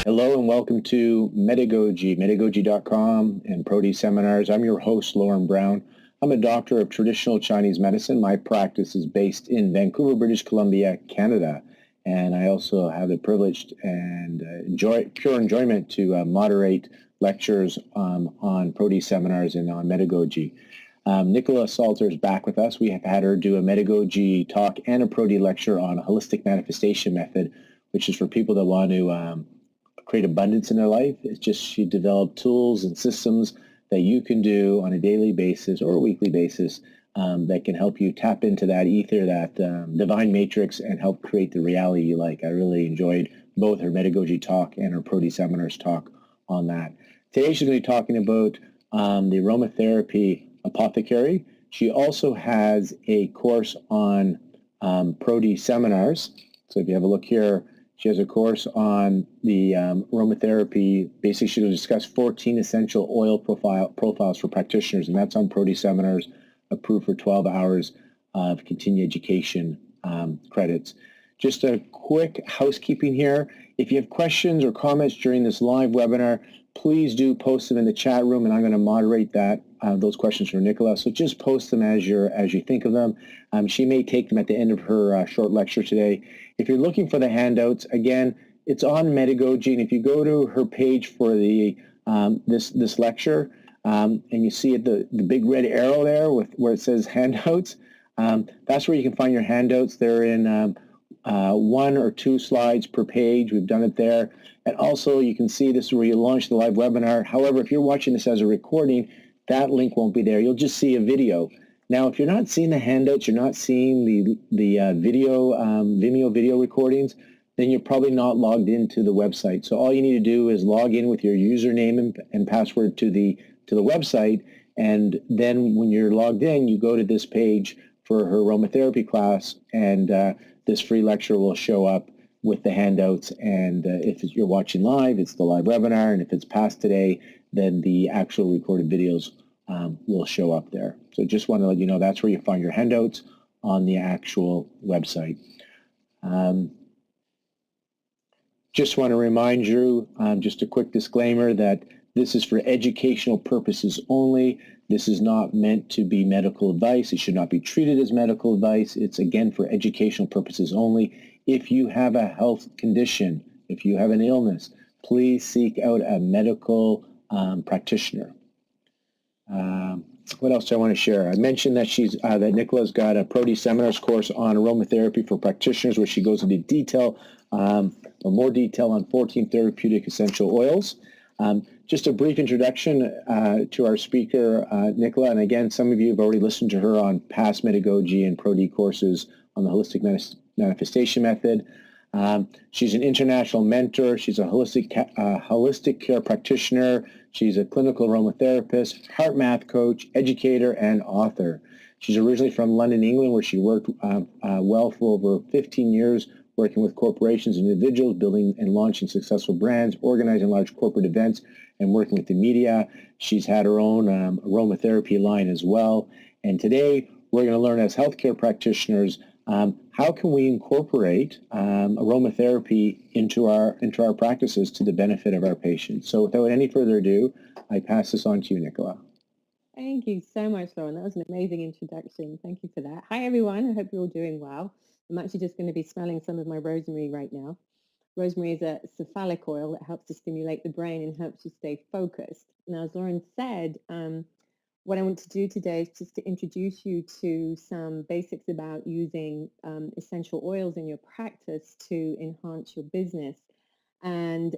Hello and welcome to Metagogy.com and Prody Seminars. I'm your host, Lauren Brown. I'm a doctor of traditional Chinese medicine. My practice is based in Vancouver, British Columbia, Canada. And I also have the privilege and pure enjoyment to moderate lectures on Prody Seminars and on Metagogy. Nicola Salter is back with us. We have had her do a Metagogy talk and a Prody lecture on a holistic manifestation method, which is for people that want to create abundance in their life. It's just she developed tools and systems that you can do on a daily basis or a weekly basis that can help you tap into that ether, that divine matrix, and help create the reality you like. I really enjoyed both her Metagogy talk and her Prody Seminars talk on that. Today she's going to be talking about the Aromatherapy Apothecary. She also has a course on Prody Seminars. So if you have a look here, she has a course on the aromatherapy. Basically, she's going to discuss 14 essential oil profiles for practitioners, and that's on Prody Seminars, approved for 12 hours of continuing education credits. Just a quick housekeeping here. If you have questions or comments during this live webinar, please do post them in the chat room, and I'm going to moderate those questions for Nicola. So just post them as you think of them. She may take them at the end of her short lecture today. If you're looking for the handouts, again, it's on Metagogy, and if you go to her page for the this lecture, and you see the big red arrow there where it says handouts, that's where you can find your handouts. They're in 1 or 2 slides per page. We've done it there. And also you can see this is where you launch the live webinar. However, if you're watching this as a recording, that link won't be there. You'll just see a video. Now, if you're not seeing the handouts, you're not seeing the Vimeo video recordings, then you're probably not logged into the website. So all you need to do is log in with your username and password to the website, and then when you're logged in, you go to this page for her aromatherapy class, and this free lecture will show up with the handouts. And if you're watching live, it's the live webinar, and if it's past today, then the actual recorded videos will show up there. So just want to let you know that's where you find your handouts on the actual website. Just want to remind you, just a quick disclaimer, that this is for educational purposes only. This is not meant to be medical advice. It should not be treated as medical advice. It's, again, for educational purposes only. If you have a health condition, if you have an illness, please seek out a medical practitioner. What else do I want to share? I mentioned that that Nicola's got a Prody Seminars course on aromatherapy for practitioners, where she goes into detail, or more detail, on 14 therapeutic essential oils. Just a brief introduction to our speaker, Nicola. And again, some of you have already listened to her on past Metagogy and Prody courses on the holistic manifestation method. She's an international mentor. She's a holistic care practitioner. She's a clinical aromatherapist, heart math coach, educator, and author. She's originally from London, England, where she worked well for over 15 years, working with corporations and individuals, building and launching successful brands, organizing large corporate events, and working with the media. She's had her own aromatherapy line as well. And today, we're going to learn, as healthcare practitioners, how can we incorporate aromatherapy into our practices to the benefit of our patients. So without any further ado, I pass this on to you, Nicola. Thank you so much, Lauren. That was an amazing introduction. Thank you for that. Hi, everyone. I hope you're all doing well. I'm actually just going to be smelling some of my rosemary right now. Rosemary is a cephalic oil that helps to stimulate the brain and helps you stay focused. Now, as Lauren said, what I want to do today is just to introduce you to some basics about using essential oils in your practice to enhance your business. And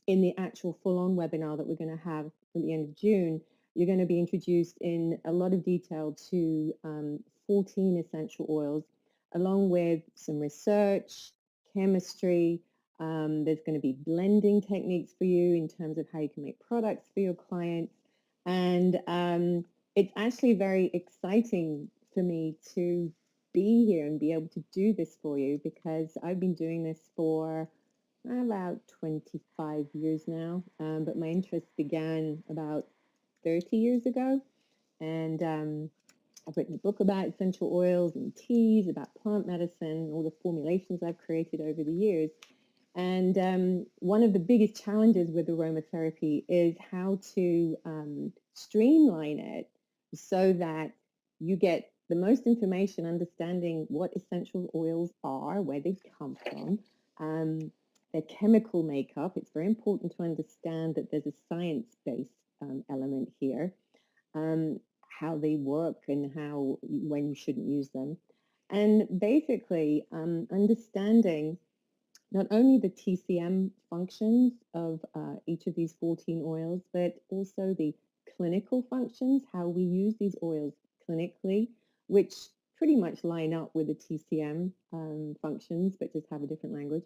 in the actual full-on webinar that we're going to have at the end of June, you're going to be introduced in a lot of detail to 14 essential oils, along with some research, chemistry. There's going to be blending techniques for you in terms of how you can make products for your clients. And it's actually very exciting for me to be here and be able to do this for you, because I've been doing this for about 25 years now, but my interest began about 30 years ago. And I've written a book about essential oils and teas, about plant medicine, all the formulations I've created over the years. And one of the biggest challenges with aromatherapy is how to streamline it so that you get the most information, understanding what essential oils are, where they come from, um, their chemical makeup. It's very important to understand that there's a science-based element here, how they work and how when you shouldn't use them. And basically, understanding not only the TCM functions of each of these 14 oils, but also the clinical functions, how we use these oils clinically, which pretty much line up with the TCM functions, but just have a different language,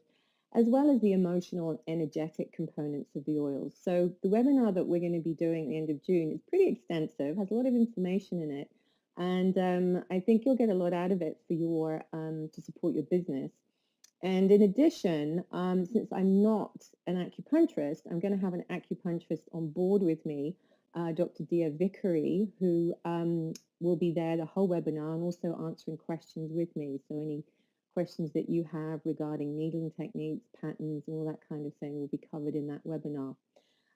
as well as the emotional and energetic components of the oils. So the webinar that we're going to be doing at the end of June is pretty extensive, has a lot of information in it, and I think you'll get a lot out of it for your to support your business. And in addition, since I'm not an acupuncturist, I'm going to have an acupuncturist on board with me, Dr. Dia Vickery, who will be there the whole webinar and also answering questions with me. So any questions that you have regarding needling techniques, patterns, and all that kind of thing will be covered in that webinar.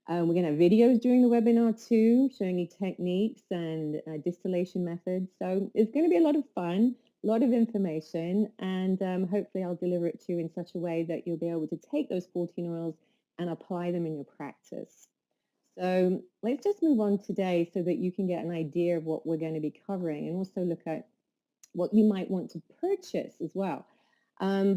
We're going to have videos during the webinar too, showing you techniques and distillation methods. So it's going to be a lot of fun, a lot of information, and hopefully I'll deliver it to you in such a way that you'll be able to take those 14 oils and apply them in your practice. So let's just move on today so that you can get an idea of what we're going to be covering and also look at what you might want to purchase as well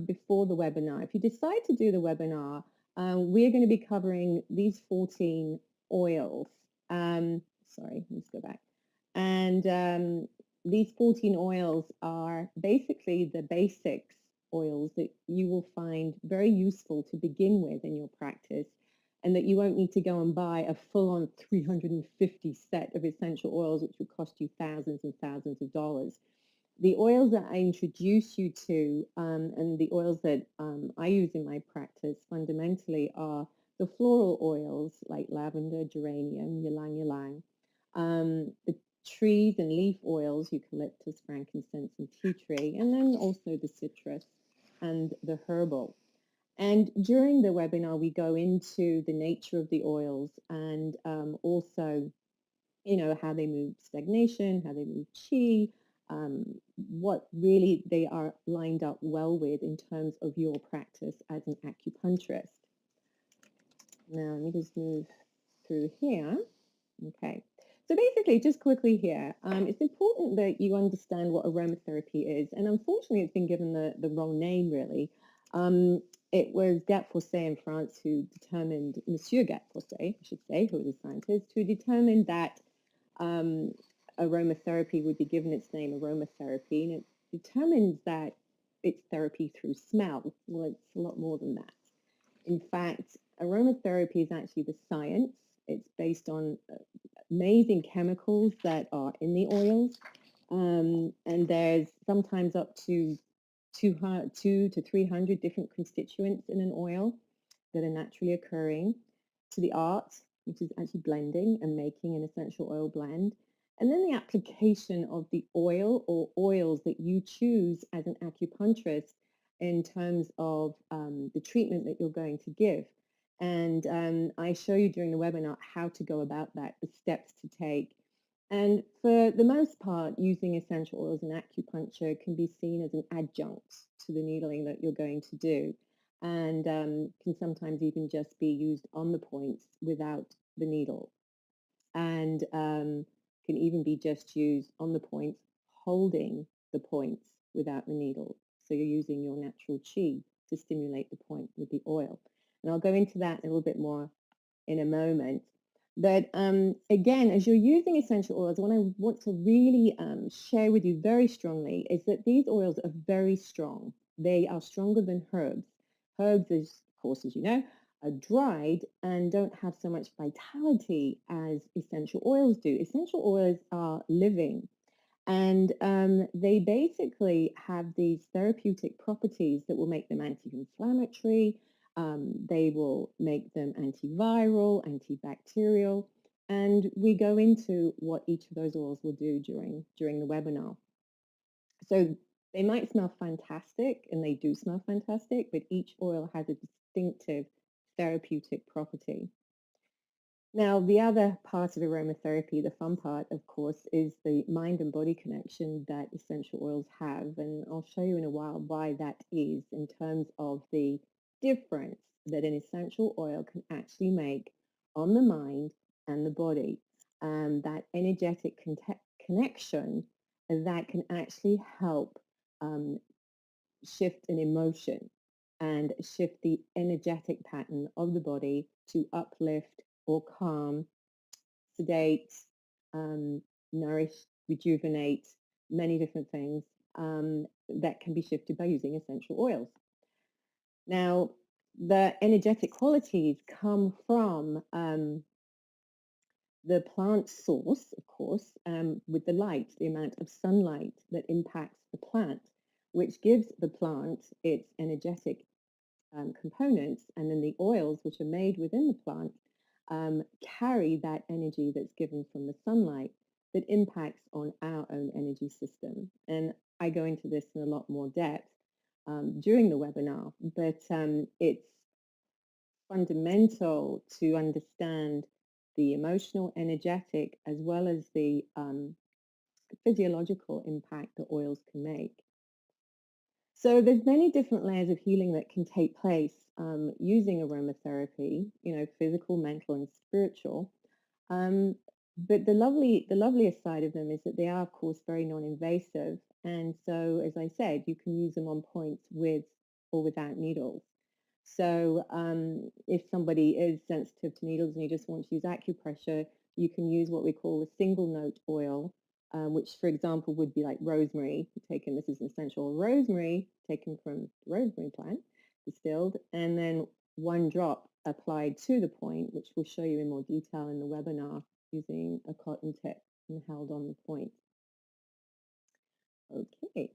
before the webinar. If you decide to do the webinar, we're going to be covering these 14 oils. Sorry, let's go back. And these 14 oils are basically the basics oils that you will find very useful to begin with in your practice, and that you won't need to go and buy a full-on 350 set of essential oils, which would cost you thousands and thousands of dollars. The oils that I introduce you to and the oils that I use in my practice fundamentally are the floral oils like lavender, geranium, ylang ylang, the trees and leaf oils, eucalyptus, frankincense, and tea tree, and then also the citrus and the herbal. And during the webinar, we go into the nature of the oils and also how they move stagnation, how they move chi, what really they are lined up well with in terms of your practice as an acupuncturist. Now, let me just move through here. Okay. So basically, just quickly here, it's important that you understand what aromatherapy is. And unfortunately, it's been given the wrong name, really. It was Gattefossé in France who determined, Monsieur Gattefossé, I should say, who was a scientist, who determined that aromatherapy would be given its name aromatherapy, and it determines that it's therapy through smell. Well, it's a lot more than that. In fact, aromatherapy is actually the science. It's based on amazing chemicals that are in the oils, and there's sometimes up to 200 to 300 different constituents in an oil that are naturally occurring, to the art, which is actually blending and making an essential oil blend, and then the application of the oil or oils that you choose as an acupuncturist in terms of the treatment that you're going to give. And I show you during the webinar how to go about that, the steps to take. And for the most part, using essential oils in acupuncture can be seen as an adjunct to the needling that you're going to do, and can sometimes even just be used on the points without the needle, and can even be just used on the points holding the points without the needle. So you're using your natural chi to stimulate the point with the oil. And I'll go into that a little bit more in a moment. But again, as you're using essential oils, what I want to really share with you very strongly is that these oils are very strong. They are stronger than herbs. Herbs, of course, as you know, are dried and don't have so much vitality as essential oils do. Essential oils are living, and they basically have these therapeutic properties that will make them anti-inflammatory. They will make them antiviral, antibacterial, and we go into what each of those oils will do during the webinar. So they might smell fantastic, and they do smell fantastic, but each oil has a distinctive therapeutic property. Now, the other part of aromatherapy, the fun part, of course, is the mind and body connection that essential oils have. And I'll show you in a while why that is in terms of the difference that an essential oil can actually make on the mind and the body. That energetic connection that can actually help um, shift an emotion and shift the energetic pattern of the body to uplift or calm, sedate, um, nourish, rejuvenate, many different things that can be shifted by using essential oils. Now, the energetic qualities come from the plant source, of course, with the light, the amount of sunlight that impacts the plant, which gives the plant its energetic components, and then the oils which are made within the plant carry that energy that's given from the sunlight that impacts on our own energy system. And I go into this in a lot more depth during the webinar, but it's fundamental to understand the emotional, energetic, as well as the physiological impact that oils can make. So there's many different layers of healing that can take place using aromatherapy, physical, mental, and spiritual. Um, but the loveliest side of them is that they are, of course, very non-invasive. And so, as I said, you can use them on points with or without needles. So if somebody is sensitive to needles and you just want to use acupressure, you can use what we call a single note oil, which, for example, would be like rosemary. This is an essential rosemary taken from the rosemary plant, distilled, and then one drop applied to the point, which we'll show you in more detail in the webinar using a cotton tip and held on the point. Okay.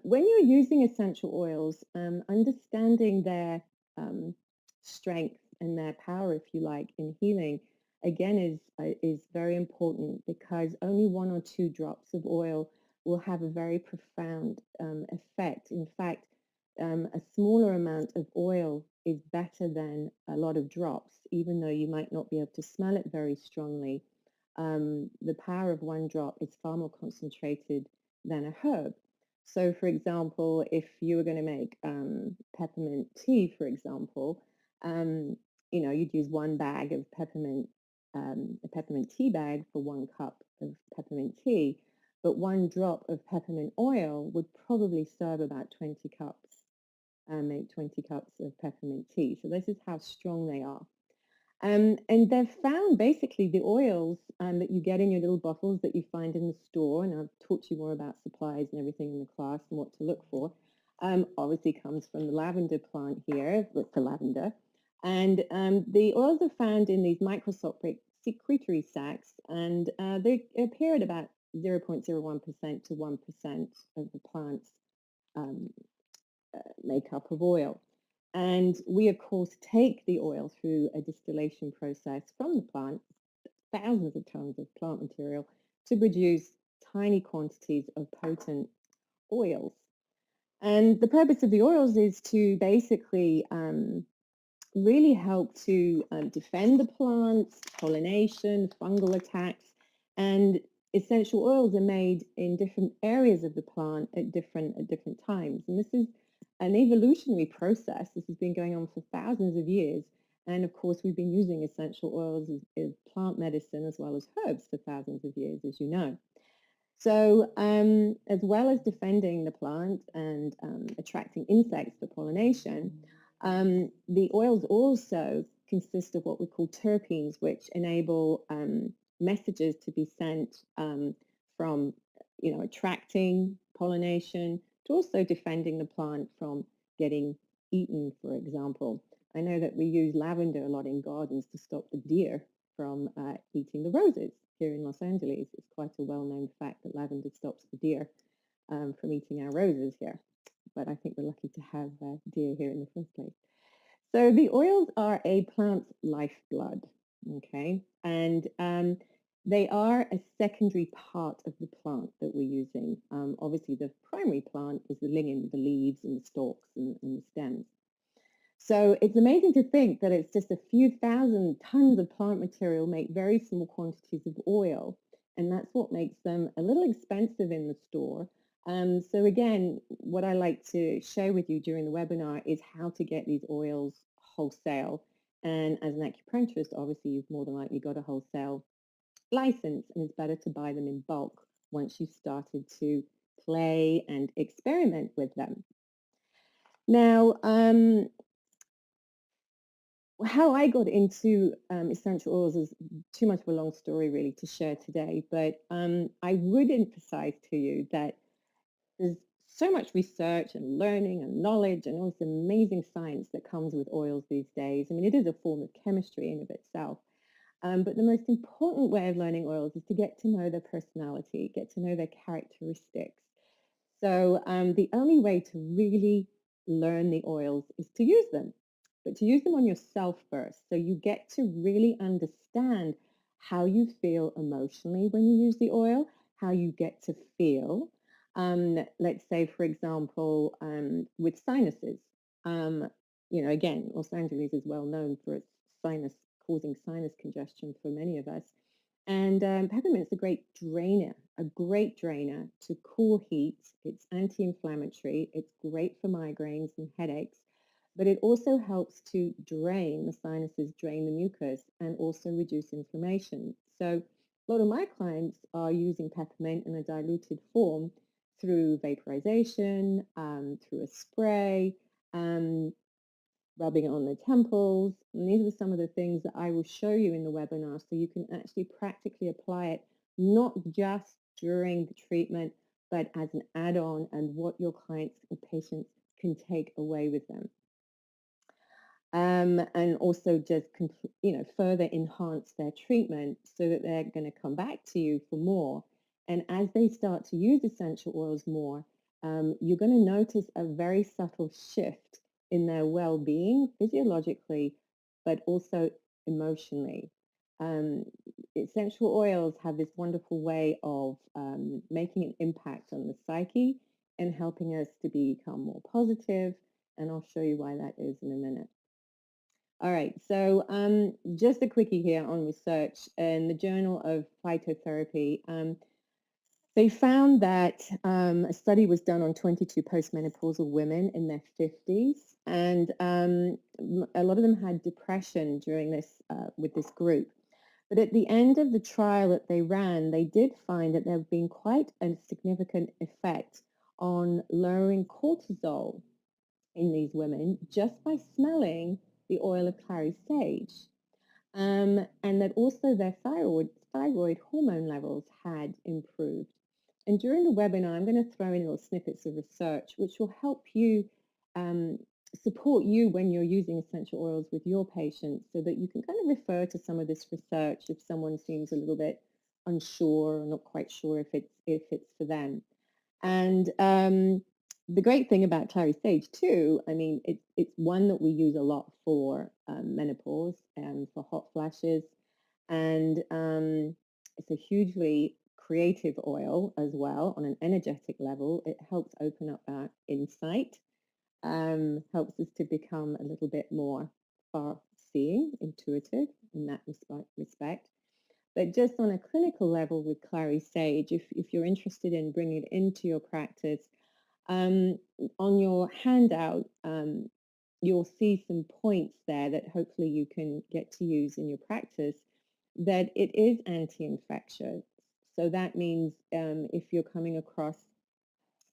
When you're using essential oils, understanding their strength and their power, if you like, in healing, again, is very important, because only 1 or 2 drops of oil will have a very profound effect. In fact, a smaller amount of oil is better than a lot of drops, even though you might not be able to smell it very strongly. The power of 1 drop is far more concentrated than a herb. So, for example, if you were going to make peppermint tea, for example, you'd use 1 bag of peppermint, a peppermint tea bag for 1 cup of peppermint tea, but 1 drop of peppermint oil would probably serve about 20 cups, make 20 cups of peppermint tea. So this is how strong they are. And they've found basically the oils that you get in your little bottles that you find in the store, and I've taught you more about supplies and everything in the class and what to look for, obviously comes from the lavender plant here, for lavender. And the oils are found in these microscopic secretory sacs, and they appear at about 0.01% to 1% of the plant's makeup of oil. And we, of course, take the oil through a distillation process from the plant, thousands of tons of plant material, to produce tiny quantities of potent oils. And the purpose of the oils is to basically really help to defend the plants, pollination, fungal attacks, and essential oils are made in different areas of the plant at different times. And this is an evolutionary process. This has been going on for thousands of years. And of course, we've been using essential oils as plant medicine as well as herbs for thousands of years, as you know. So as well as defending the plant and attracting insects for pollination, the oils also consist of what we call terpenes, which enable messages to be sent from, attracting pollination to also defending the plant from getting eaten, for example. I know that we use lavender a lot in gardens to stop the deer from eating the roses here in Los Angeles. It's quite a well-known fact that lavender stops the deer from eating our roses here. But I think we're lucky to have deer here in the first place. So the oils are a plant's lifeblood, okay? And They are a secondary part of the plant that we're using. Obviously, the primary plant is the lignin, the leaves and the stalks and the stems. So it's amazing to think that it's just a few thousand tons of plant material make very small quantities of oil. And that's what makes them a little expensive in the store. So again, what I like to share with you during the webinar is how to get these oils wholesale. And as an acupuncturist, obviously, you've more than likely got a wholesale license, and it's better to buy them in bulk once you've started to play and experiment with them. Now, how I got into essential oils is too much of a long story really to share today, but I would emphasize to you that there's so much research and learning and knowledge and all this amazing science that comes with oils these days. I mean, it is a form of chemistry in of itself. But the most important way of learning oils is to get to know their personality, get to know their characteristics. So the only way to really learn the oils is to use them, but to use them on yourself first. So you get to really understand how you feel emotionally when you use the oil, how you get to feel. Let's say, for example, with sinuses. Um, again, Los Angeles is well known for its sinus causing sinus congestion for many of us. And peppermint's a great drainer to cool heat. It's anti-inflammatory. It's great for migraines and headaches, but it also helps to drain the sinuses, drain the mucus, and also reduce inflammation. So a lot of my clients are using peppermint in a diluted form through vaporization, through a spray, um, rubbing it on the temples. And these are some of the things that I will show you in the webinar so you can actually practically apply it, not just during the treatment, but as an add-on and what your clients and patients can take away with them. And also just further enhance their treatment so that they're going to come back to you for more. And as they start to use essential oils more, you're going to notice a very subtle shift in their well-being physiologically, but also emotionally. Um, Essential oils have this wonderful way of making an impact on the psyche and helping us to become more positive. And I'll show you why that is in a minute. All right, so just a quickie here on research in the Journal of Phytotherapy. They found that a study was done on 22 postmenopausal women in their 50s, and a lot of them had depression during this with this group. But at the end of the trial that they ran, they did find that there had been quite a significant effect on lowering cortisol in these women just by smelling the oil of clary sage. And that also their thyroid hormone levels had improved. And during the webinar, I'm going to throw in little snippets of research, which will help you support you when you're using essential oils with your patients so that you can kind of refer to some of this research if someone seems a little bit unsure or not quite sure if it's for them. And the great thing about clary sage too, I mean, it's one that we use a lot for menopause and for hot flashes. And it's a hugely creative oil as well on an energetic level. It helps open up our insight, helps us to become a little bit more far-seeing, intuitive in that respect. But just on a clinical level with clary sage, if you're interested in bringing it into your practice, on your handout, you'll see some points there that hopefully you can get to use in your practice, that it is anti-infectious. So that means if you're coming across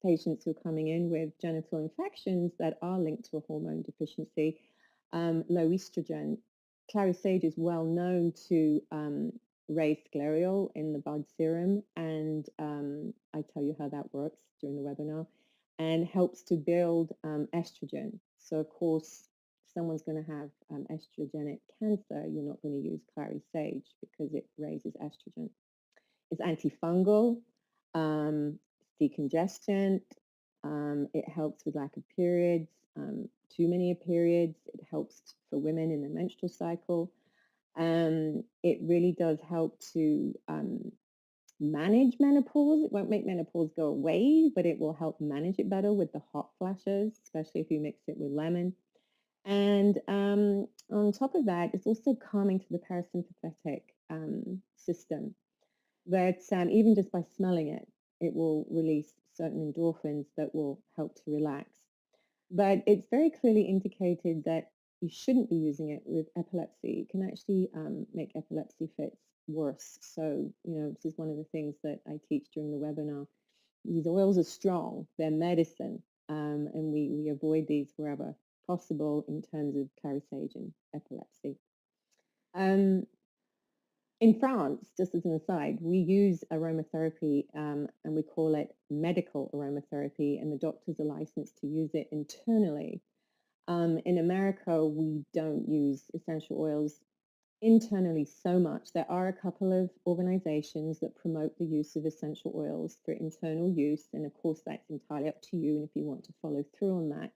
patients who are coming in with genital infections that are linked to a hormone deficiency, low estrogen, clary sage is well known to raise scleral in the blood serum, and I tell you how that works during the webinar, and helps to build estrogen. So of course, if someone's going to have estrogenic cancer, you're not going to use clary sage because it raises estrogen. It's antifungal, decongestant, it helps with lack of periods, too many periods, it helps for women in the menstrual cycle. It really does help to manage menopause. It won't make menopause go away, but it will help manage it better with the hot flashes, especially if you mix it with lemon. And on top of that, it's also calming to the parasympathetic system. But even just by smelling it, it will release certain endorphins that will help to relax. But it's very clearly indicated that you shouldn't be using it with epilepsy. It can actually make epilepsy fits worse. So, this is one of the things that I teach during the webinar. These oils are strong, they're medicine, and we avoid these wherever possible in terms of clary sage and epilepsy. In France, just as an aside, we use aromatherapy and we call it medical aromatherapy, and the doctors are licensed to use it internally. In America, we don't use essential oils internally so much. There are a couple of organizations that promote the use of essential oils for internal use, and of course, that's entirely up to you and if you want to follow through on that.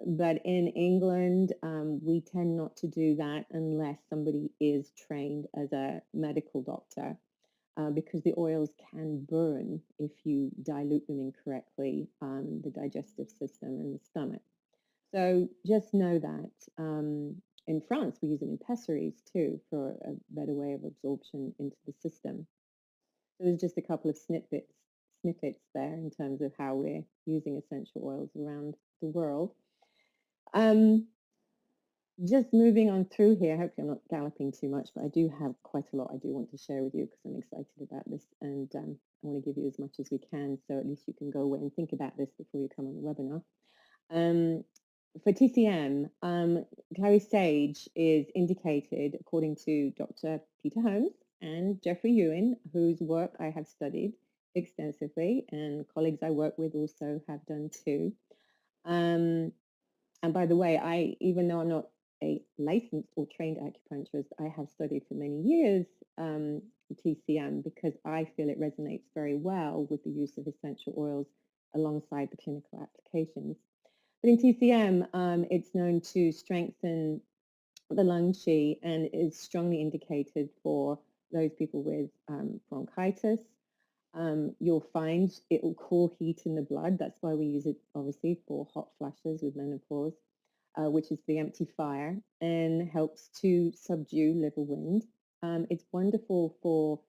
But in England, we tend not to do that unless somebody is trained as a medical doctor, because the oils can burn if you dilute them incorrectly, the digestive system and the stomach. So just know that in France, we use them in pessaries too for a better way of absorption into the system. So there's just a couple of snippets there in terms of how we're using essential oils around the world. Just moving on through here, hopefully I'm not galloping too much, but I do have quite a lot I do want to share with you because I'm excited about this, and I want to give you as much as we can, so at least you can go away and think about this before you come on the webinar. For TCM, clary sage is indicated according to Dr. Peter Holmes and Jeffrey Ewan, whose work I have studied extensively, and colleagues I work with also have done too. And by the way, even though I'm not a licensed or trained acupuncturist, I have studied for many years TCM because I feel it resonates very well with the use of essential oils alongside the clinical applications. But in TCM, it's known to strengthen the lung qi and is strongly indicated for those people with bronchitis. You'll find it will cool heat in the blood. That's why we use it, obviously, for hot flashes with menopause, which is the empty fire, and helps to subdue liver wind. It's wonderful for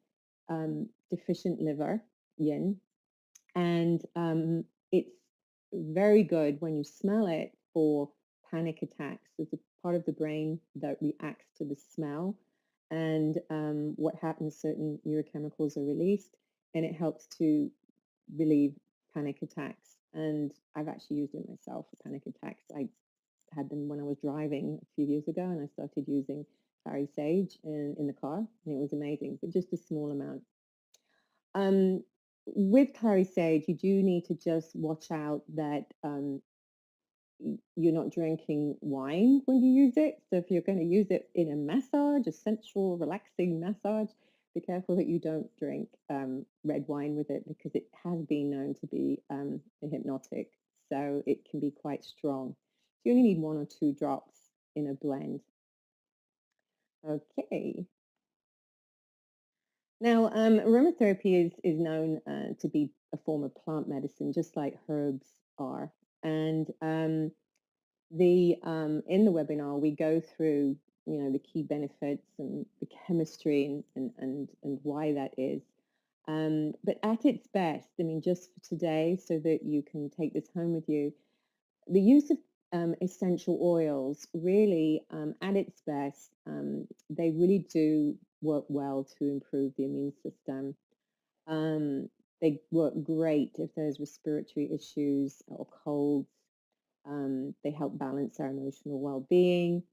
deficient liver, yin, and it's very good when you smell it for panic attacks. There's a part of the brain that reacts to the smell, and what happens, certain neurochemicals are released, and it helps to relieve panic attacks. And I've actually used it myself for panic attacks. I had them when I was driving a few years ago, and I started using clary sage in the car, and it was amazing, but just a small amount. With clary sage, you do need to just watch out that you're not drinking wine when you use it. So if you're going to use it in a massage, a sensual, relaxing massage, be careful that you don't drink red wine with it because it has been known to be a hypnotic. So it can be quite strong. So you only need 1 or 2 drops in a blend. Okay. Now, aromatherapy is known to be a form of plant medicine, just like herbs are. And in the webinar, we go through, the key benefits and the chemistry and why that is. But at its best, I mean, just for today, so that you can take this home with you, the use of essential oils really, at its best, they really do work well to improve the immune system. They work great if there's respiratory issues or colds. They help balance our emotional well-being.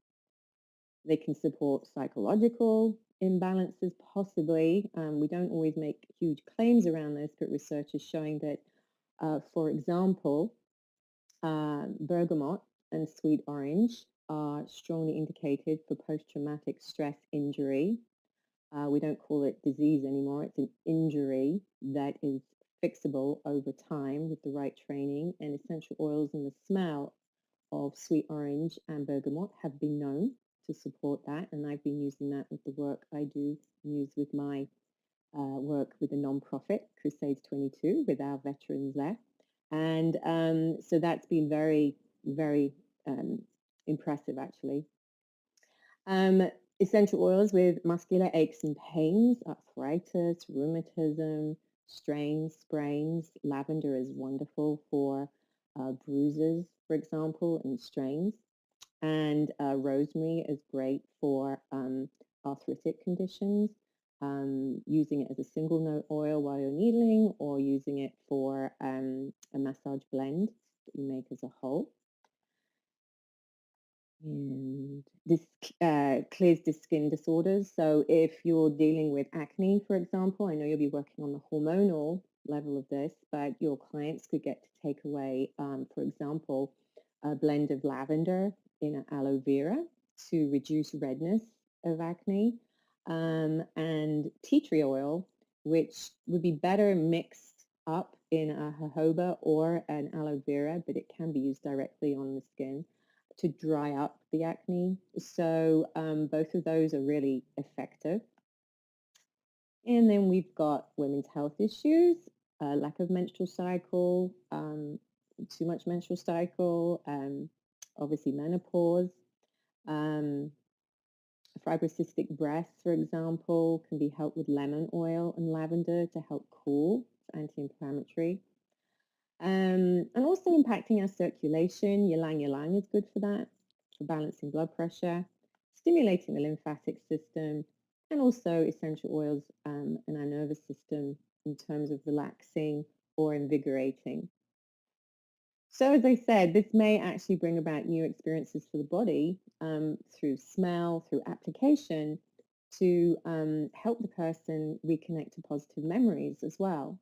They can support psychological imbalances, possibly. We don't always make huge claims around this, but research is showing that, for example, bergamot and sweet orange are strongly indicated for post-traumatic stress injury. We don't call it disease anymore. It's an injury that is fixable over time with the right training, and essential oils and the smell of sweet orange and bergamot have been known to support that. And I've been using that with the work I do use with my work with a nonprofit, Crusades 22, with our veterans there. And so that's been very, very impressive, actually. Essential oils with muscular aches and pains, arthritis, rheumatism, strains, sprains. Lavender is wonderful for bruises, for example, and strains. And rosemary is great for arthritic conditions, using it as a single note oil while you're needling, or using it for a massage blend that you make as a whole. And this clears the skin disorders. So if you're dealing with acne, for example, I know you'll be working on the hormonal level of this, but your clients could get to take away, for example, a blend of lavender in aloe vera to reduce redness of acne, and tea tree oil, which would be better mixed up in a jojoba or an aloe vera, but it can be used directly on the skin to dry up the acne. So both of those are really effective. And then we've got women's health issues, lack of menstrual cycle, too much menstrual cycle, obviously menopause. Fibrocystic breasts, for example, can be helped with lemon oil and lavender to help cool. It's anti-inflammatory. And also impacting our circulation. Ylang ylang is good for that, for balancing blood pressure, stimulating the lymphatic system, and also essential oils in our nervous system in terms of relaxing or invigorating. So as I said, this may actually bring about new experiences for the body through smell, through application, to help the person reconnect to positive memories as well.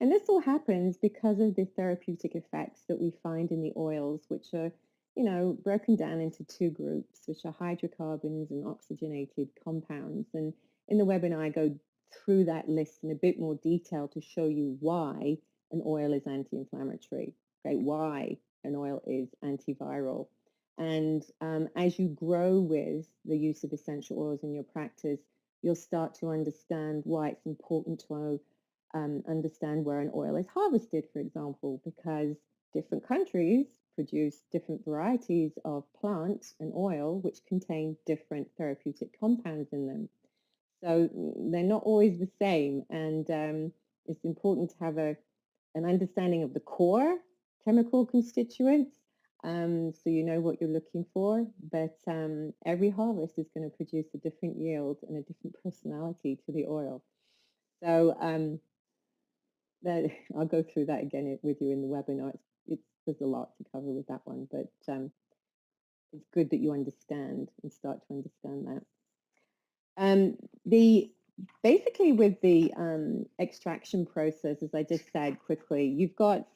And this all happens because of the therapeutic effects that we find in the oils, which are, broken down into two groups, which are hydrocarbons and oxygenated compounds. And in the webinar, I go through that list in a bit more detail to show you why an oil is anti-inflammatory, okay? Why an oil is antiviral. And as you grow with the use of essential oils in your practice, you'll start to understand why it's important to understand where an oil is harvested, for example, because different countries produce different varieties of plant and oil which contain different therapeutic compounds in them. So they're not always the same, and it's important to have an understanding of the core chemical constituents, so you know what you're looking for. But every harvest is going to produce a different yield and a different personality to the oil. So I'll go through that again with you in the webinar. There's a lot to cover with that one, but it's good that you understand and start to understand that. Basically with the extraction process, as I just said quickly, you've got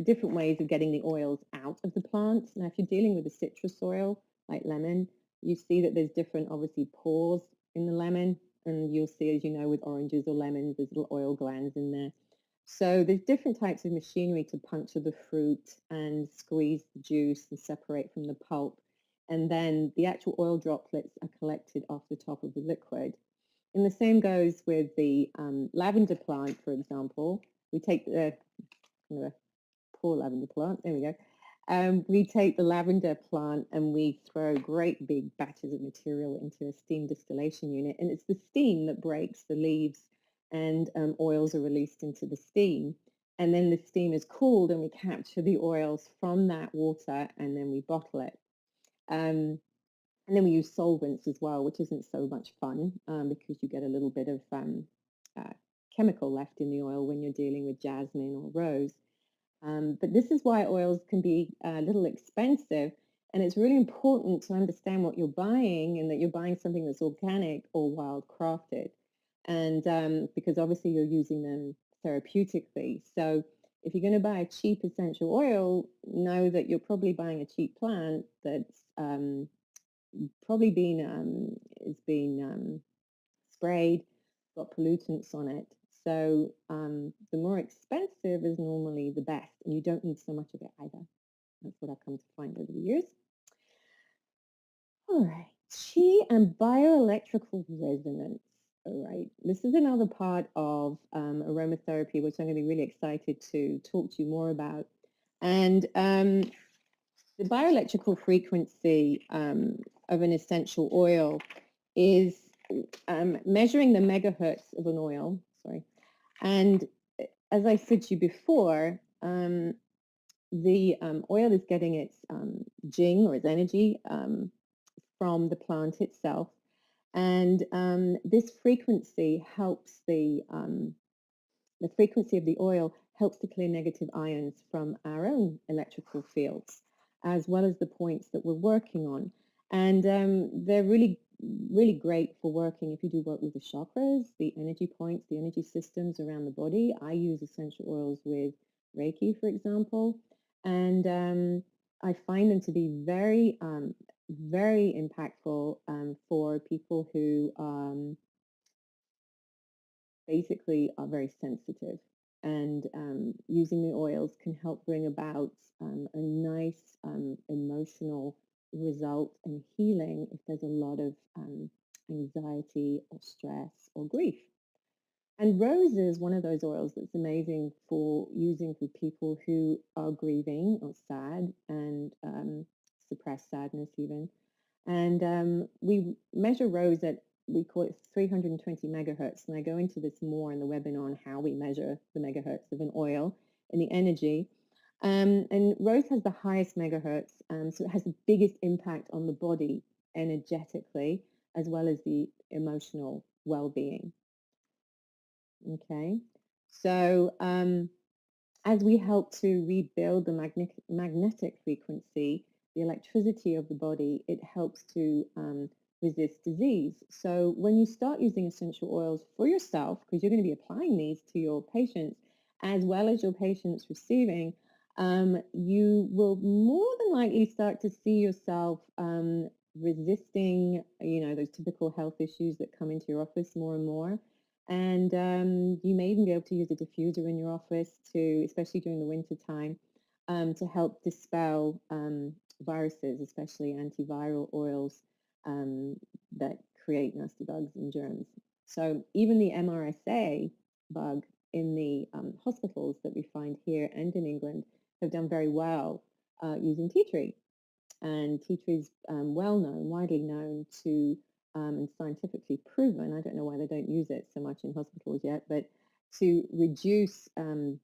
different ways of getting the oils out of the plant. Now, if you're dealing with a citrus oil like lemon, you see that there's different, obviously, pores in the lemon. And you'll see, as you know, with oranges or lemons, there's little oil glands in there. So there's different types of machinery to puncture the fruit and squeeze the juice and separate from the pulp. And then the actual oil droplets are collected off the top of the liquid. And the same goes with the lavender plant, for example. We take the poor lavender plant. There we go. We take the lavender plant and we throw great big batches of material into a steam distillation unit. And it's the steam that breaks the leaves, and oils are released into the steam. And then the steam is cooled and we capture the oils from that water and then we bottle it. And then we use solvents as well, which isn't so much fun because you get a little bit of chemical left in the oil when you're dealing with jasmine or rose. But this is why oils can be a little expensive, and it's really important to understand what you're buying and that you're buying something that's organic or wild crafted. And because obviously you're using them therapeutically. So if you're going to buy a cheap essential oil, know that you're probably buying a cheap plant that's probably been sprayed, got pollutants on it. So the more expensive is normally the best, and you don't need so much of it either. That's what I've come to find over the years. All right, chi and bioelectrical resonance. All right, this is another part of aromatherapy, which I'm going to be really excited to talk to you more about. And the bioelectrical frequency of an essential oil is measuring the megahertz of an oil. Sorry, and as I said to you before, the oil is getting its jing or its energy from the plant itself. And this frequency helps the frequency of the oil helps to clear negative ions from our own electrical fields, as well as the points that we're working on. And they're really, really great for working if you do work with the chakras, the energy points, the energy systems around the body. I use essential oils with Reiki, for example, and I find them to be very, very impactful for people who basically are very sensitive. And using the oils can help bring about a nice emotional result and healing if there's a lot of anxiety or stress or grief. And rose is one of those oils that's amazing for using for people who are grieving or sad and suppressed sadness even. And we measure rose at, we call it 320 megahertz. And I go into this more in the webinar on how we measure the megahertz of an oil and the energy. And rose has the highest megahertz, so it has the biggest impact on the body energetically, as well as the emotional well-being. Okay, so as we help to rebuild the magnetic frequency, the electricity of the body, it helps to resist disease. So when you start using essential oils for yourself, because you're going to be applying these to your patients, as well as your patients receiving, you will more than likely start to see yourself resisting, those typical health issues that come into your office more and more. And you may even be able to use a diffuser in your office to, especially during the winter time, to help dispel viruses, especially antiviral oils that create nasty bugs and germs. So even the MRSA bug in the hospitals that we find here and in England have done very well using tea tree. And tea tree is well known, widely known to and scientifically proven. I don't know why they don't use it so much in hospitals yet, but to reduce and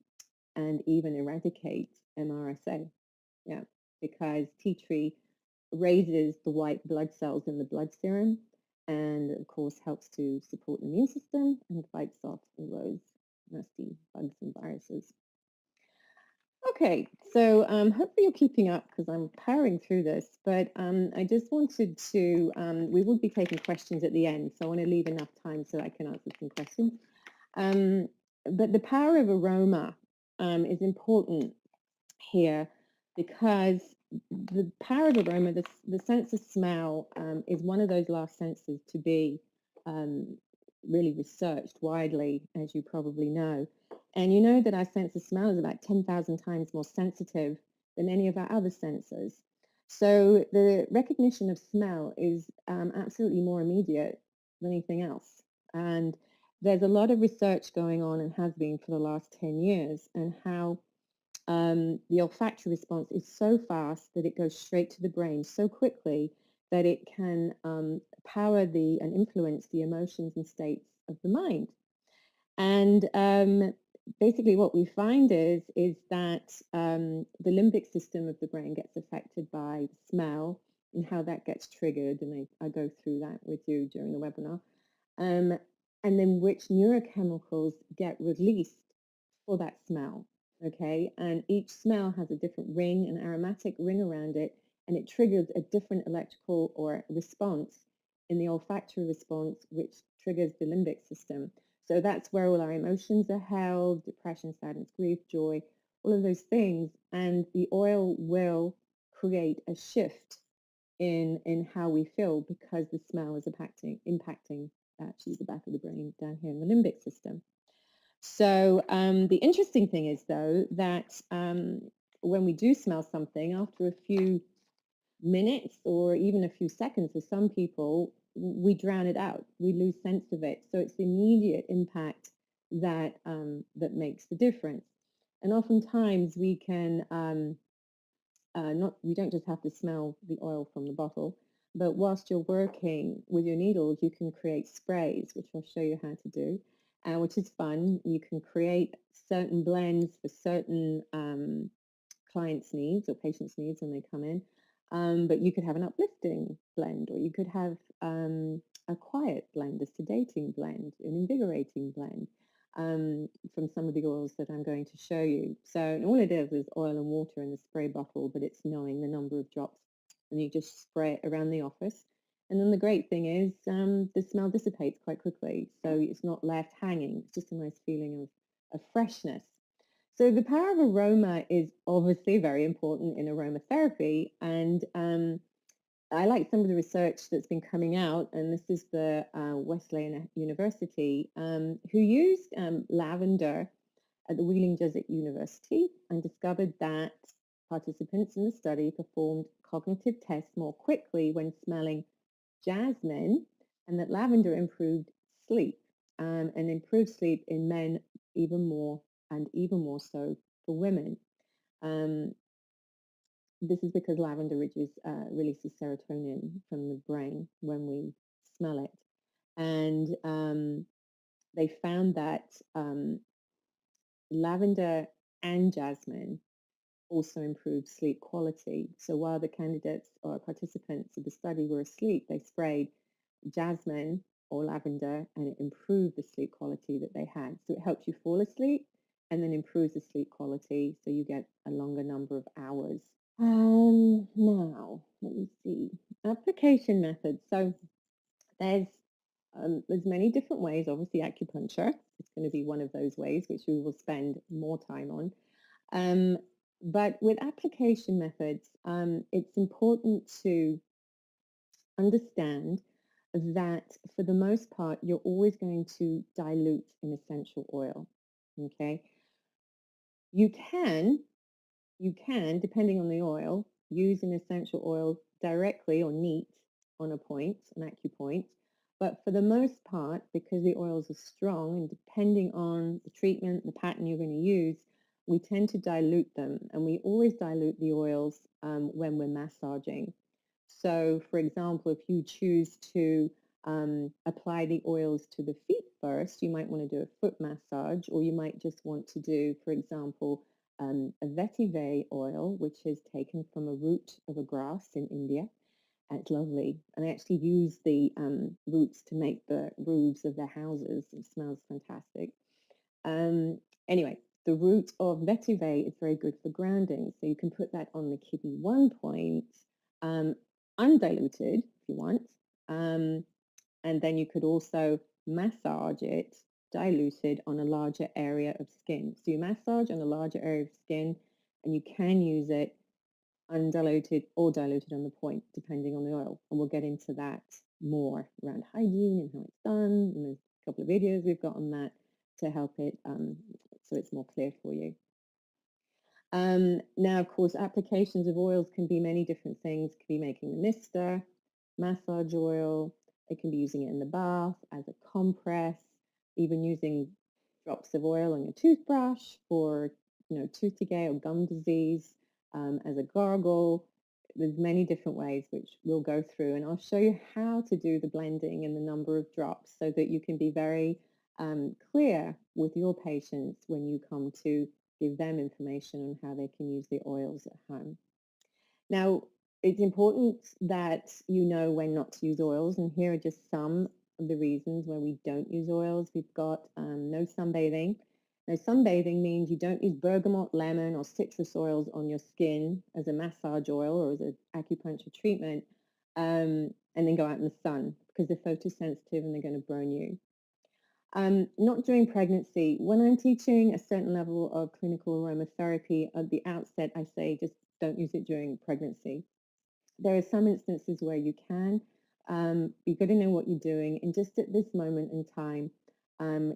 even eradicate MRSA. Yeah, because tea tree raises the white blood cells in the blood serum and of course helps to support the immune system and fights off all those nasty bugs and viruses. Okay, so hopefully you're keeping up because I'm powering through this, but I just wanted to, we will be taking questions at the end, so I want to leave enough time so I can answer some questions. But the power of aroma is important here because the power of aroma, the sense of smell, is one of those last senses to be really researched widely, as you probably know. And you know that our sense of smell is about 10,000 times more sensitive than any of our other senses. So the recognition of smell is absolutely more immediate than anything else. And there's a lot of research going on and has been for the last 10 years and how the olfactory response is so fast that it goes straight to the brain so quickly that it can power and influence the emotions and states of the mind. And basically what we find is that the limbic system of the brain gets affected by smell and how that gets triggered. And I go through that with you during the webinar. And then which neurochemicals get released for that smell. Okay, and each smell has a different ring, an aromatic ring around it, and it triggers a different electrical or response in the olfactory response, which triggers the limbic system. So that's where all our emotions are held: depression, sadness, grief, joy, all of those things. And the oil will create a shift in how we feel because the smell is impacting actually the back of the brain down here in the limbic system. So the interesting thing is, though, that when we do smell something, after a few minutes or even a few seconds. For some people, we drown it out. We lose sense of it. So it's the immediate impact that that makes the difference. And oftentimes we can not we don't just have to smell the oil from the bottle, but whilst you're working with your needles, you can create sprays, which I'll show you how to do, which is fun. You can create certain blends for certain clients' needs or patients' needs when they come in. But you could have an uplifting blend, or you could have a quiet blend, a sedating blend, an invigorating blend from some of the oils that I'm going to show you. So and all it is oil and water in the spray bottle, but it's knowing the number of drops, and you just spray it around the office. And then the great thing is the smell dissipates quite quickly, so it's not left hanging. It's just a nice feeling of freshness. So the power of aroma is obviously very important in aromatherapy, and I like some of the research that's been coming out, and this is the Wesleyan University, who used lavender at the Wheeling Jesuit University and discovered that participants in the study performed cognitive tests more quickly when smelling jasmine, and that lavender improved sleep and improved sleep in men even more and even more so for women. Um, this is because lavender releases serotonin from the brain when we smell it. And they found that lavender and jasmine also improved sleep quality. So while the candidates or participants of the study were asleep, they sprayed jasmine or lavender, and it improved the sleep quality that they had. So it helps you fall asleep and then improves the sleep quality, so you get a longer number of hours. Now, let me see. Application methods. So there's many different ways. Obviously, acupuncture is going to be one of those ways, which we will spend more time on. But with application methods, it's important to understand that for the most part, you're always going to dilute an essential oil. Okay. You can, depending on the oil, use an essential oil directly or neat on a point, an acupoint. But for the most part, because the oils are strong and depending on the treatment, the pattern you're going to use, we tend to dilute them. And we always dilute the oils when we're massaging. So, for example, if you choose to apply the oils to the feet first, you might want to do a foot massage, or you might just want to do, for example, a vetiver oil, which is taken from a root of a grass in India. And it's lovely. And they actually use the roots to make the roofs of their houses. It smells fantastic. Anyway, the root of vetiver is very good for grounding. So you can put that on the kidney 1 point, undiluted if you want. And then you could also massage it diluted on a larger area of skin. So you massage on a larger area of skin, and you can use it undiluted or diluted on the point, depending on the oil. And we'll get into that more around hygiene and how it's done. And there's a couple of videos we've got on that to help it so it's more clear for you. Now, of course, applications of oils can be many different things. It can be making the mister, massage oil. It can be using it in the bath as a compress, even using drops of oil on your toothbrush for, tooth decay or gum disease, as a gargle. There's many different ways which we'll go through, and I'll show you how to do the blending and the number of drops so that you can be very clear with your patients when you come to give them information on how they can use the oils at home. Now, it's important that you know when not to use oils, and here are just some of the reasons when we don't use oils. We've got no sunbathing. Now, sunbathing means you don't use bergamot, lemon, or citrus oils on your skin as a massage oil or as an acupuncture treatment, and then go out in the sun because they're photosensitive and they're going to burn you. Not during pregnancy. When I'm teaching a certain level of clinical aromatherapy at the outset, I say just don't use it during pregnancy. There are some instances where you can. You've got to know what you're doing. And just at this moment in time,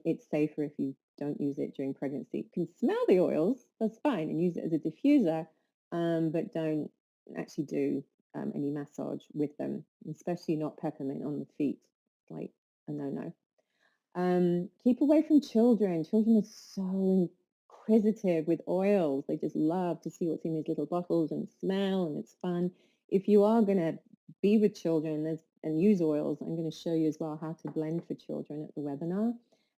it's safer if you don't use it during pregnancy. You can smell the oils, that's fine, and use it as a diffuser, but don't actually do any massage with them, especially not peppermint on the feet. Like a no-no. Keep away from children. Children are so inquisitive with oils. They just love to see what's in these little bottles and smell, and it's fun. If you are going to be with children and use oils, I'm going to show you as well how to blend for children at the webinar.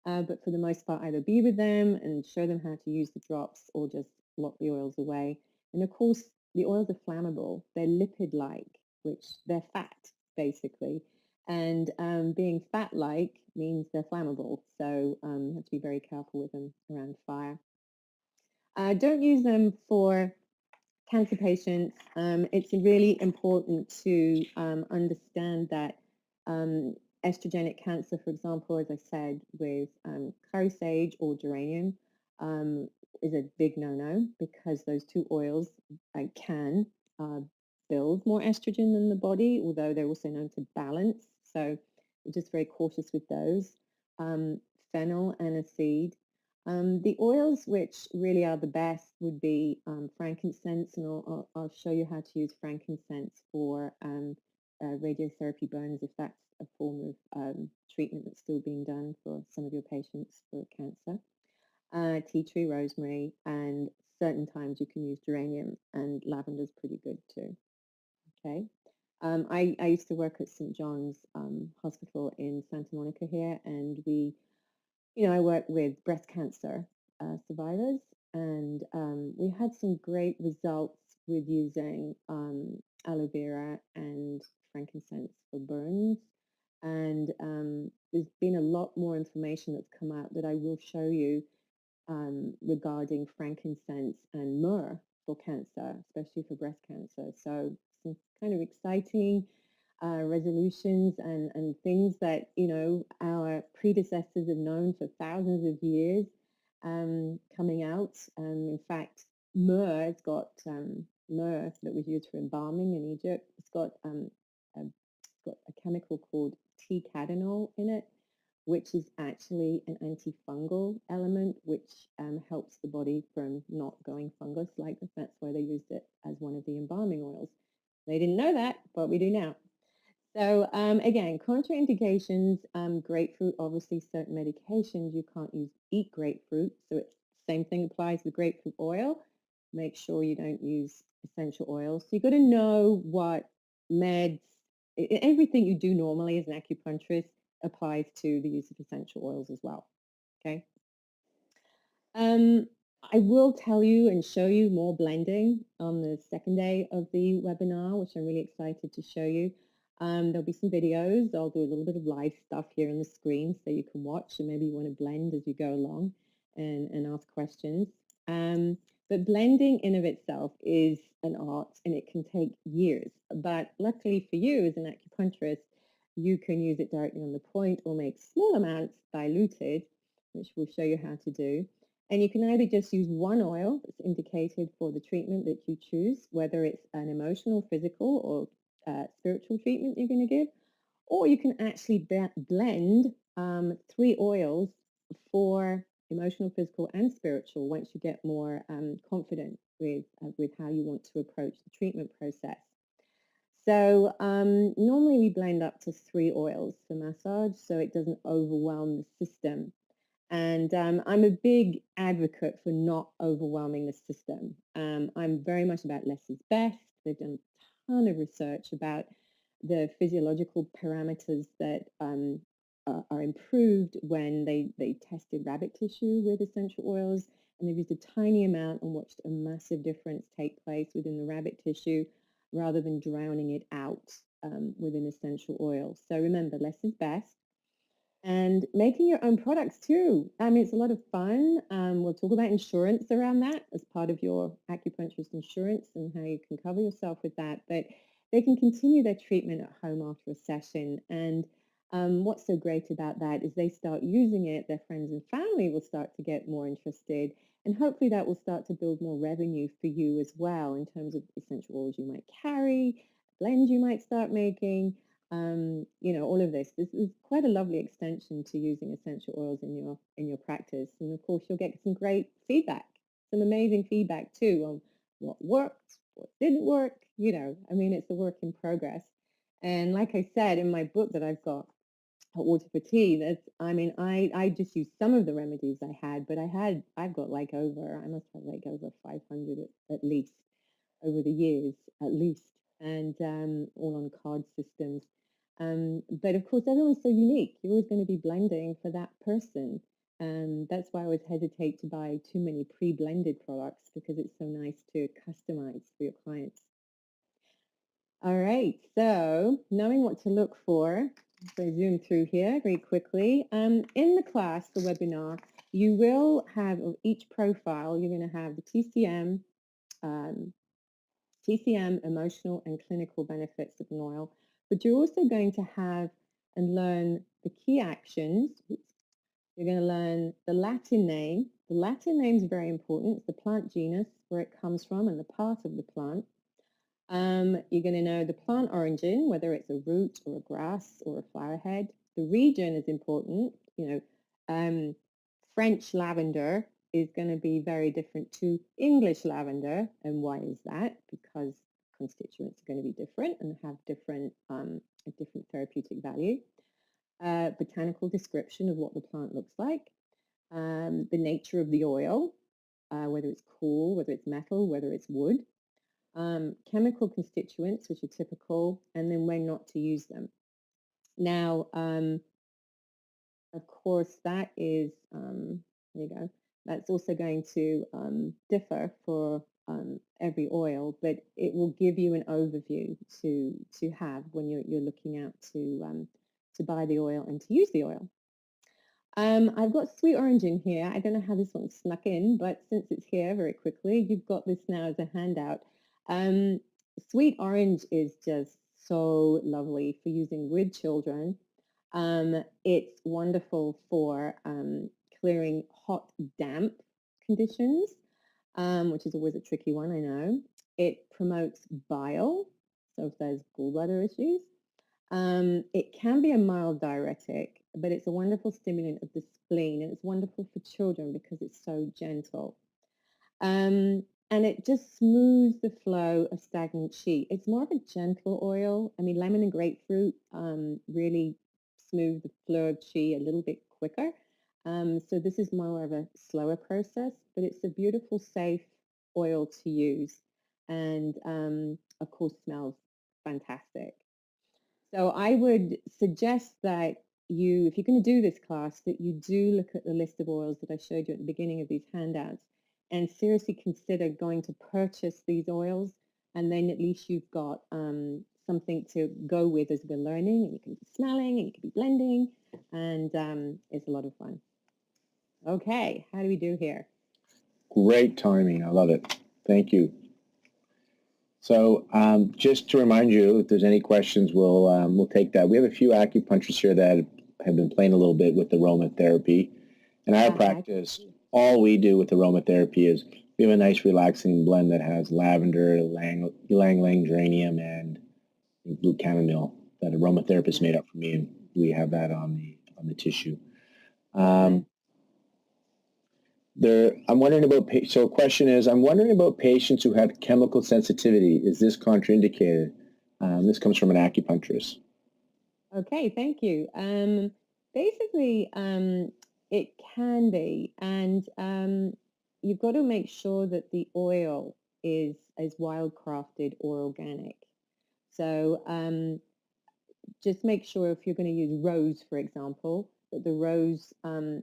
But for the most part, either be with them and show them how to use the drops or just lock the oils away. And of course, the oils are flammable. They're lipid-like, which they're fat, basically. And being fat-like means they're flammable. So you have to be very careful with them around fire. Don't use them for cancer patients. It's really important to understand that estrogenic cancer, for example, as I said, with curry sage or geranium, is a big no-no because those two oils can build more estrogen than the body, although they're also known to balance. So we're just very cautious with those. Fennel, aniseed. The oils which really are the best would be frankincense, and I'll show you how to use frankincense for radiotherapy burns if that's a form of treatment that's still being done for some of your patients for cancer. Tea tree, rosemary, and certain times you can use geranium, and lavender's pretty good too. Okay. I used to work at St. John's Hospital in Santa Monica here, and I work with breast cancer survivors, and we had some great results with using aloe vera and frankincense for burns. And there's been a lot more information that's come out that I will show you regarding frankincense and myrrh for cancer, especially for breast cancer. So some kind of exciting resolutions and things that, our predecessors have known for thousands of years coming out. In fact, myrrh, it's got myrrh that was used for embalming in Egypt. It's got a chemical called T-catenol in it, which is actually an antifungal element, which helps the body from not going fungus like this. That's why they used it as one of the embalming oils. They didn't know that, but we do now. So again, contraindications, grapefruit, obviously certain medications you can't eat grapefruit. So it's same thing applies with grapefruit oil. Make sure you don't use essential oils. So you've got to know what meds, everything you do normally as an acupuncturist applies to the use of essential oils as well. Okay. I will tell you and show you more blending on the second day of the webinar, which I'm really excited to show you. There'll be some videos. I'll do a little bit of live stuff here on the screen so you can watch, and maybe you want to blend as you go along and ask questions. But blending in of itself is an art, and it can take years. But luckily for you as an acupuncturist, you can use it directly on the point or make small amounts diluted, which we'll show you how to do. And you can either just use one oil that's indicated for the treatment that you choose, whether it's an emotional, physical, or spiritual treatment you're going to give, or you can actually blend 3 oils for emotional, physical, and spiritual once you get more confident with how you want to approach the treatment process. So normally we blend up to 3 oils for massage so it doesn't overwhelm the system. And I'm a big advocate for not overwhelming the system. I'm very much about less is best. They've done a ton of research about the physiological parameters that are improved when they tested rabbit tissue with essential oils, and they've used a tiny amount and watched a massive difference take place within the rabbit tissue rather than drowning it out with an essential oil. So remember, less is best. And making your own products too. It's a lot of fun. We'll talk about insurance around that as part of your acupuncturist insurance and how you can cover yourself with that. But they can continue their treatment at home after a session. And what's so great about that is they start using it, their friends and family will start to get more interested. And hopefully that will start to build more revenue for you as well in terms of essential oils you might carry, blends you might start making. All of this. This is quite a lovely extension to using essential oils in your practice. And of course, you'll get some great feedback, some amazing feedback too on what worked, what didn't work, I mean, it's a work in progress. And like I said in my book that I've got, Hot Water for Tea, I mean, I just used some of the remedies I had, but I've got I must have like over 500 at least over the years, at least, and all on card systems. But of course, everyone's so unique. You're always going to be blending for that person. That's why I always hesitate to buy too many pre-blended products because it's so nice to customize for your clients. All right, so knowing what to look for, so I zoom through here very quickly. In the class, the webinar, you will have each profile, you're going to have the um, TCM, emotional and clinical benefits of an oil, but you're also going to have and learn the key actions. You're going to learn the Latin name. The Latin name is very important. It's the plant genus, where it comes from and the part of the plant. You're going to know the plant origin, whether it's a root or a grass or a flower head. The region is important. French lavender is going to be very different to English lavender. And why is that? Because constituents are going to be different and have different, a different therapeutic value. Botanical description of what the plant looks like. The nature of the oil, whether it's cool, whether it's metal, whether it's wood. Chemical constituents, which are typical, and then when not to use them. Now, of course, that is, there you go, that's also going to differ for every oil, but it will give you an overview to have when you're looking out to buy the oil and to use the oil. I've got sweet orange in here. I don't know how this one snuck in, but since it's here very quickly, you've got this now as a handout. Sweet orange is just so lovely for using with children. It's wonderful for clearing hot, damp conditions, which is always a tricky one, I know. It promotes bile, so if there's gallbladder issues. It can be a mild diuretic, but it's a wonderful stimulant of the spleen, and it's wonderful for children because it's so gentle. And it just smooths the flow of stagnant qi. It's more of a gentle oil. I mean, lemon and grapefruit really smooth the flow of qi a little bit quicker. So this is more of a slower process, but it's a beautiful, safe oil to use. And of course, smells fantastic. So I would suggest that if you're going to do this class, that you do look at the list of oils that I showed you at the beginning of these handouts and seriously consider going to purchase these oils. And then at least you've got something to go with as we're learning, and you can be smelling and you can be blending, and it's a lot of fun. Okay, how do we do here? Great timing. I love it. Thank you. So just to remind you, if there's any questions, we'll take that. We have a few acupuncturists here that have been playing a little bit with aromatherapy. In our practice, all we do with aromatherapy is we have a nice relaxing blend that has lavender, ylang-ylang geranium, and blue chamomile that aromatherapist made up for me, and we have that on the tissue. I'm wondering about, so question is, I'm wondering about patients who have chemical sensitivity. Is this contraindicated? This comes from an acupuncturist. Okay, thank you. Basically, it can be, and you've got to make sure that the oil is wildcrafted or organic. So just make sure if you're going to use rose, for example, that the rose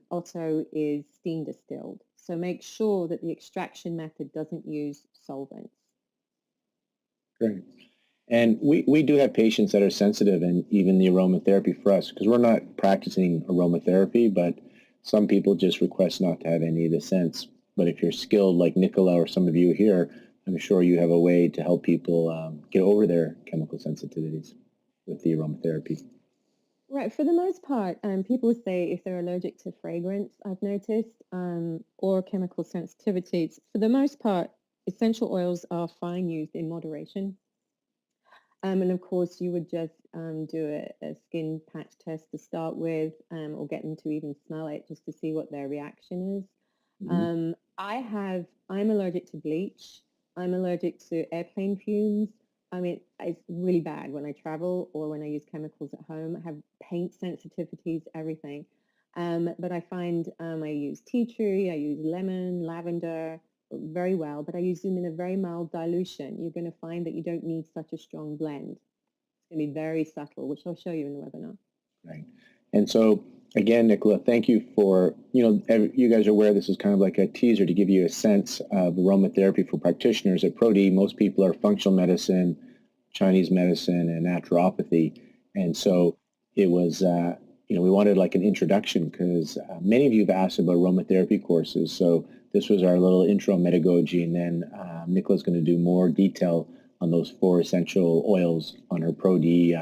also is steam distilled. So make sure that the extraction method doesn't use solvents. Great. And we do have patients that are sensitive, and even the aromatherapy for us, because we're not practicing aromatherapy, but some people just request not to have any of the scents. But if you're skilled like Nicola or some of you here, I'm sure you have a way to help people get over their chemical sensitivities with the aromatherapy. Right. For the most part, people say if they're allergic to fragrance, I've noticed, or chemical sensitivities, for the most part, essential oils are fine used in moderation. And of course, you would just do a skin patch test to start with, or get them to even smell it just to see what their reaction is. I'm allergic to bleach. I'm allergic to airplane fumes. I mean, it's really bad when I travel or when I use chemicals at home. I have paint sensitivities, everything. But I find I use tea tree, I use lemon, lavender very well, but I use them in a very mild dilution. You're going to find that you don't need such a strong blend. It's going to be very subtle, which I'll show you in the webinar. Right. And so, again, Nicola, thank you for, you guys are aware this is kind of like a teaser to give you a sense of aromatherapy for practitioners. At ProD, most people are functional medicine, Chinese medicine, and naturopathy. And so it was, we wanted like an introduction because many of you have asked about aromatherapy courses. So this was our little intro pedagogy, and then Nicola's going to do more detail on those 4 essential oils on her ProD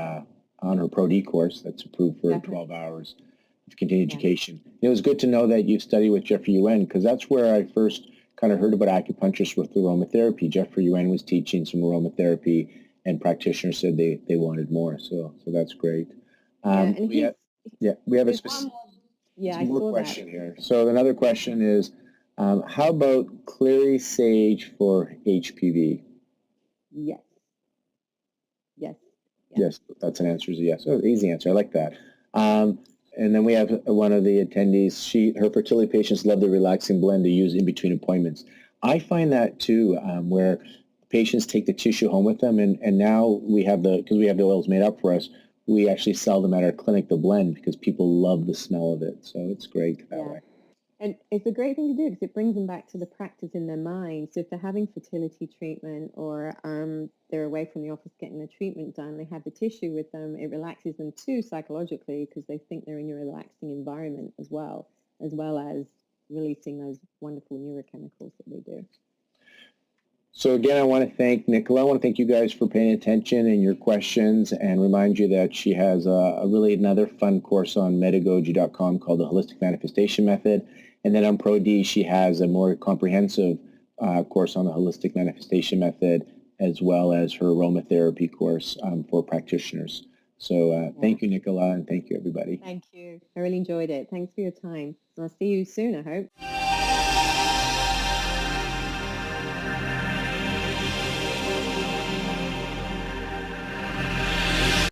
course that's approved for 12 hours of continued education. It was good to know that you study with Jeffrey Yuen because that's where I first kind of heard about acupuncturists with aromatherapy. Jeffrey Yuen was teaching some aromatherapy, and practitioners said they wanted more. So that's great. We have a specific question here. So another question is, how about clary sage for HPV? Yes. Yes, that's an answer is a yes. Oh, easy answer. I like that. And then we have one of the attendees. Her fertility patients love the relaxing blend to use in between appointments. I find that too, where patients take the tissue home with them, and now because we have the oils made up for us, we actually sell them at our clinic, the blend, because people love the smell of it. So it's great that way. And it's a great thing to do because it brings them back to the practice in their mind. So if they're having fertility treatment or they're away from the office getting the treatment done, they have the tissue with them, it relaxes them too psychologically because they think they're in a relaxing environment as well as releasing those wonderful neurochemicals that they do. So again, I want to thank Nicola. I want to thank you guys for paying attention and your questions, and remind you that she has really another fun course on medagogy.com called the Holistic Manifestation Method. And then on ProD, she has a more comprehensive course on the Holistic Manifestation Method, as well as her aromatherapy course for practitioners. So thank you, Nicola, and thank you, everybody. Thank you. I really enjoyed it. Thanks for your time. I'll see you soon, I hope.